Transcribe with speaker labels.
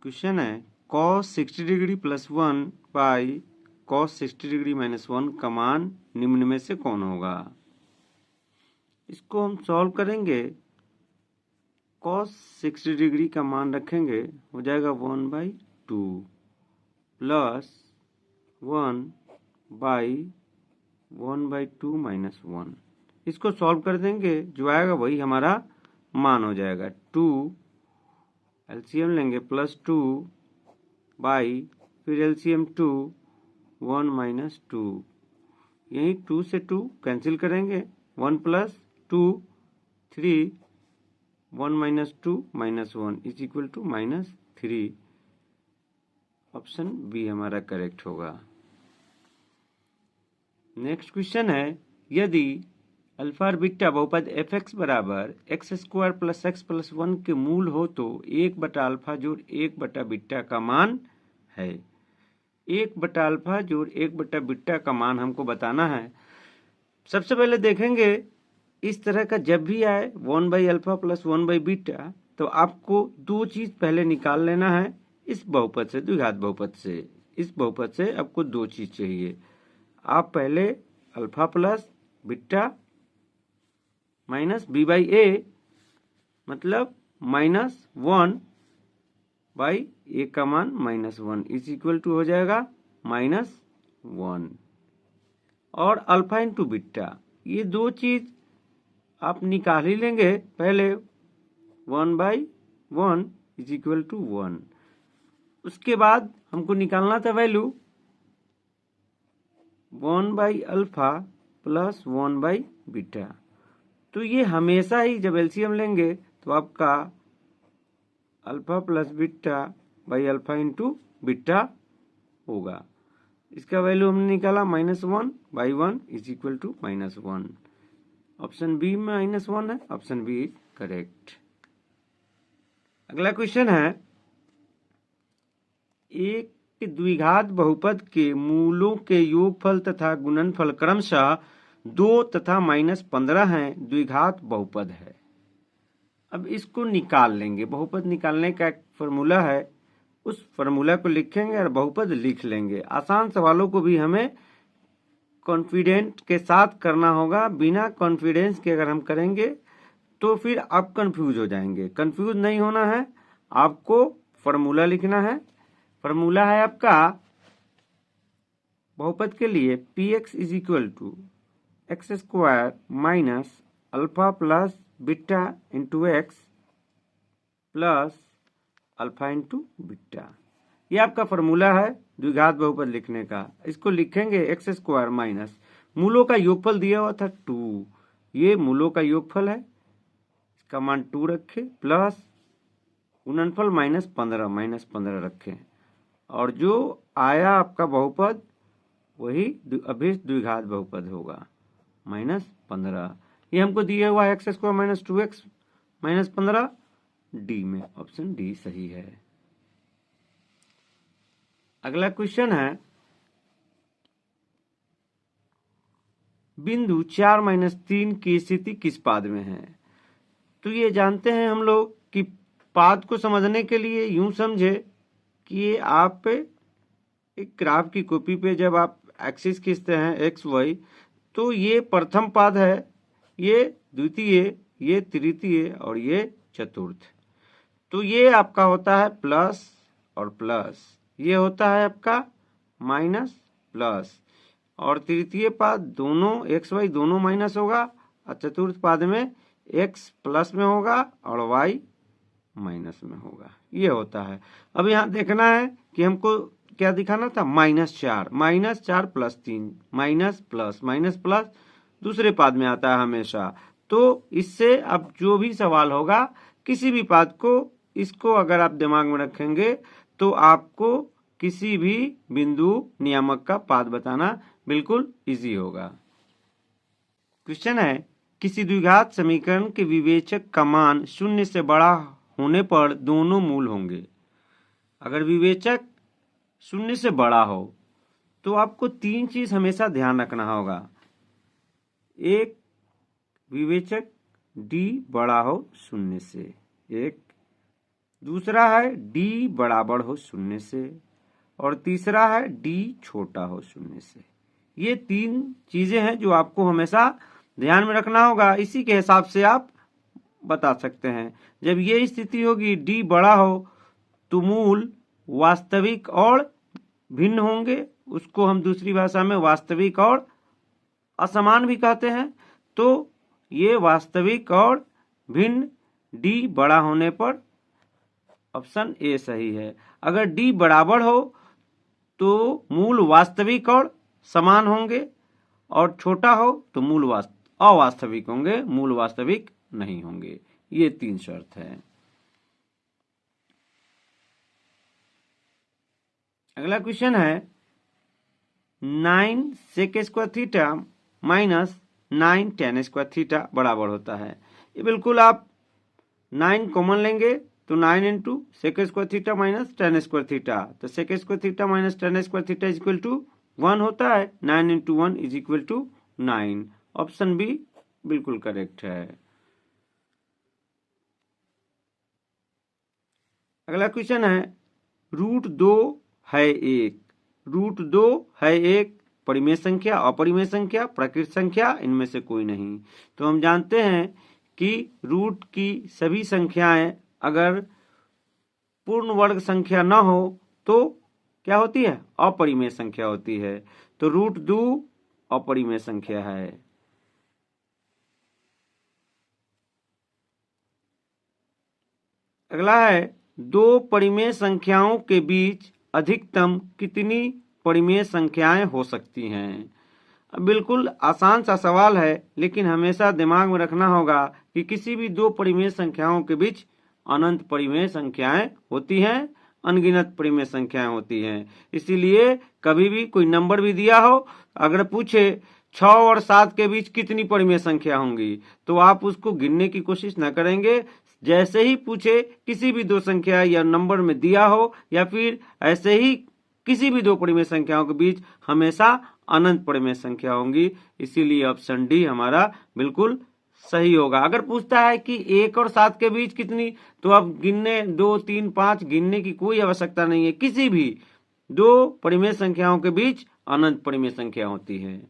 Speaker 1: Question है cos 60 degree plus 1 by cos 60 degree minus 1 का मान निम्न में से कौन होगा। इसको हम सॉल्व करेंगे। cos 60 डिग्री का मान रखेंगे, हो जाएगा 1/2 प्लस 1 बाई 1/2 माइनस 1। इसको सॉल्व कर देंगे, जो आएगा वही हमारा मान हो जाएगा। 2 एलसीएम लेंगे प्लस 2 बाई फिर एलसीएम 2 1 माइनस 2। यही 2 से 2 कैंसिल करेंगे, 1 plus 2 3 1 minus 2 minus 1 is equal to minus 3। Option B हमारा करेक्ट होगा। नेक्स्ट क्वेश्चन है, यदि अल्फा और बीटा बहुपद एफ एक्स बराबर x square plus x plus 1 के मूल हो तो 1/अल्फा जोड़ 1/बीटा का मान है। 1/अल्फा जोड़ 1/बीटा का मान हमको बताना है। सबसे पहले देखेंगे, इस तरह का जब भी आए 1/अल्फा प्लस 1/बीटा, तो आपको दो चीज पहले निकाल लेना है। इस बहुपद से, द्विघात बहुपद से, इस बहुपद से आपको दो चीज चाहिए। आप पहले alpha plus beta minus B by A मतलब -1/ए का मान -1 इज इक्वल टू हो जाएगा -1। और अल्फा इंटू बीटा, ये दो चीज आप निकाल ही लेंगे। पहले 1/1 इज इक्वल टू 1। उसके बाद हमको निकालना था वैल्यू 1/अल्फा प्लस 1/बीटा। तो ये हमेशा ही जब एलसीएम लेंगे तो आपका alpha plus beta by alpha into beta होगा। इसका वैल्यू हमने निकाला -1/1 is equal to -1। Option B -1 है, ऑप्शन बी इज करेक्ट। अगला क्वेश्चन है, एक द्विघात बहुपद के मूलों के योगफल तथा गुणनफल क्रमशः 2 तथा -15 हैं, द्विघात बहुपद है। अब इसको निकाल लेंगे। बहुपद निकालने का एक फॉर्मूला है, उस फॉर्मूला को लिखेंगे और बहुपद लिख लेंगे। आसान सवालों को भी हमें कॉन्फिडेंट के साथ करना होगा। बिना कॉन्फिडेंस के अगर हम करेंगे तो फिर आप कंफ्यूज हो जाएंगे। कंफ्यूज नहीं होना है, आपको फॉर्मूला लिखना है। फॉर्मूला है आपका बहुपद के लिए px is equal to x square minus alpha plus beta into x plus alpha into beta. ये आपका फॉर्मूला है द्विघात बहुपद लिखने का। इसको लिखेंगे एक्स स्क्वायर माइनस मूलों का योगफल दिया हुआ था 2, ये मूलों का योगफल है, इसका मान 2 रखे, प्लस गुणनफल -15 रखे, और जो आया आपका बहुपद वही अभिष्ट द्विघात बहुपद होगा -15। ये हमको दिया हुआ है x square minus 2x -15 D में। ऑप्शन डी सही है। अगला क्वेश्चन है, बिंदु 4-3 की स्थिति किस पाद में है। तो ये जानते हैं हम लोग कि पाद को समझने के लिए यूं समझे कि ये आप एक ग्राफ की कॉपी पे जब आप एक्सिस खींचते हैं एक्स वाई, तो ये प्रथम पाद है, ये द्वितीय, ये तृतीय और ये चतुर्थ। तो ये आपका होता है प्लस और प्लस, ये होता है आपका माइनस प्लस, और तृतीय पाद दोनों एक्स वाई दोनों माइनस होगा, और चतुर्थ पाद में एक्स प्लस में होगा और वाई माइनस में होगा। ये होता है। अब यहाँ देखना है कि हमको क्या दिखाना था, -4 प्लस 3 माइनस प्लस दूसरे पाद में आता है हमेशा। तो इससे अब जो भी सवाल होगा किसी भी पाद को, इसको अगर आप दिमाग में रखेंगे तो आपको किसी भी बिंदु नियामक का पाद बताना बिल्कुल इजी होगा। क्वेश्चन है, किसी द्विघात समीकरण के विवेचक का मान 0 से बड़ा होने पर दोनों मूल होंगे। अगर विवेचक 0 से बड़ा हो तो आपको 3 चीज हमेशा ध्यान रखना होगा। एक, विवेचक d बड़ा हो 0 से, एक दूसरा है डी बराबर हो शून्य से, और तीसरा है डी छोटा हो शून्य से। ये तीन चीजें हैं जो आपको हमेशा ध्यान में रखना होगा। इसी के हिसाब से आप बता सकते हैं। जब ये स्थिति होगी डी बड़ा हो तो मूल वास्तविक और भिन्न होंगे, उसको हम दूसरी भाषा में वास्तविक और असमान भी कहते हैं। तो ये वास्तविक और भिन्न डी बड़ा होने पर ऑप्शन ए सही है। अगर डी बराबर हो तो मूल वास्तविक और समान होंगे, और छोटा हो तो मूल अवास्तविक होंगे, मूल वास्तविक नहीं होंगे। ये तीन शर्त है। अगला क्वेश्चन है 9 sec square theta minus 9 tan square theta बराबर होता है। ये बिल्कुल आप 9 कॉमन लेंगे तो 9 into sec square theta minus tan square theta, तो sec square theta minus tan square theta is equal to 1 होता है। 9 into 1 is equal to 9। Option B बिल्कुल करेक्ट है। अगला क्वेश्चन है √2 है 1। √2 है 1 परिमेय संख्या, अपरिमेय संख्या, प्रकृत संख्या, इनमें से कोई नहीं। तो हम जानते हैं कि रूट की सभी संख्याएं अगर पूर्ण वर्ग संख्या न हो तो क्या होती है? अपरिमेय संख्या होती है। तो √2 अपरिमेय संख्या है। अगला है दो परिमेय संख्याओं के बीच अधिकतम कितनी परिमेय संख्याएं हो सकती हैं? बिल्कुल आसान सा सवाल है, लेकिन हमेशा दिमाग में रखना होगा कि किसी भी दो परिमेय संख्याओं के बीच अनंत परिमेय संख्याएं होती हैं, अनगिनत परिमेय संख्याएं होती हैं। इसीलिए कभी भी कोई नंबर भी दिया हो, अगर पूछे 6 और 7 के बीच कितनी परिमेय संख्या होंगी, तो आप उसको गिनने की कोशिश न करेंगे। जैसे ही पूछे किसी भी दो संख्या या नंबर में दिया हो, या फिर ऐसे ही किसी भी दो परिमेय संख्याओं के बीच हमेशा अनंत परिमेय संख्या होंगी। इसीलिए ऑप्शन डी हमारा बिल्कुल सही होगा। अगर पूछता है कि 1 और 7 के बीच कितनी, तो अब गिनने 2, 3, 5 गिनने की कोई आवश्यकता नहीं है। किसी भी दो परिमेय संख्याओं के बीच अनंत परिमेय संख्या होती है।